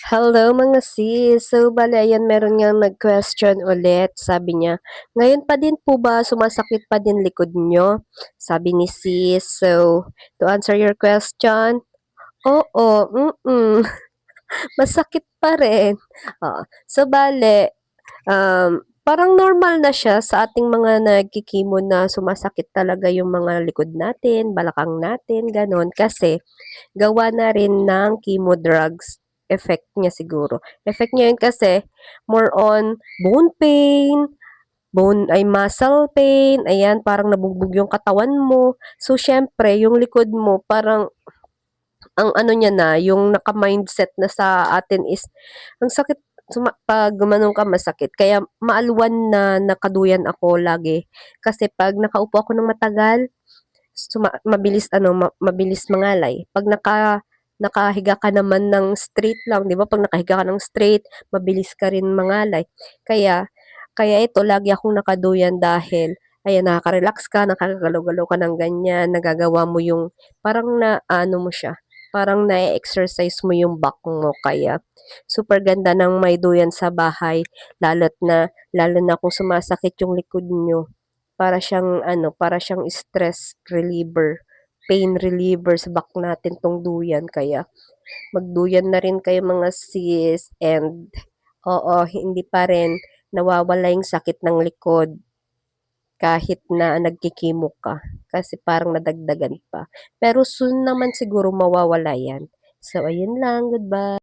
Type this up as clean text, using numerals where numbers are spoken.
Hello mga sis. So, bale, ayan, meron ngang nag-question ulit. Sabi niya, ngayon pa din po ba sumasakit pa din likod nyo? Sabi ni sis. So, to answer your question, oo, masakit pa rin. So, bale, parang normal na siya sa ating mga nagkikimo na sumasakit talaga yung mga likod natin, balakang natin, ganon. Kasi, gawa na rin ng chemo drugs effect niya siguro. Effect niya yun kasi more on bone pain, muscle pain, ayan, parang nabugbog yung katawan mo. So, syempre, yung likod mo, parang, ang ano niya na, yung naka-mindset na sa atin is, ang sakit, pag gumanong ka, masakit. Kaya, maalwan na nakaduyan ako lagi. Kasi, pag nakaupo ako ng matagal, mabilis mabilis mangalay. Pag nakahiga ka naman ng straight lang, 'di ba? Pag nakahiga ka ng straight, mabilis ka rin mangalay. Kaya kaya ito lagi akong nakaduyan dahil ayan, nakaka-relax ka, nakakagalaw-galaw ka ng ganyan, nagagawa mo yung parang na ano mo siya, parang na-exercise mo yung back mo. Kaya super ganda ng may duyan sa bahay, lalo na kung sumasakit yung likod nyo. Para siyang stress reliever, pain reliever sa back natin 'tong duyan. Kaya magduyan na rin kayo mga sis, and oo, hindi pa rin nawawala yung sakit ng likod kahit na nagkikimo ka, kasi parang nadagdagan pa. Pero soon naman siguro mawawala yan. So ayun lang, goodbye.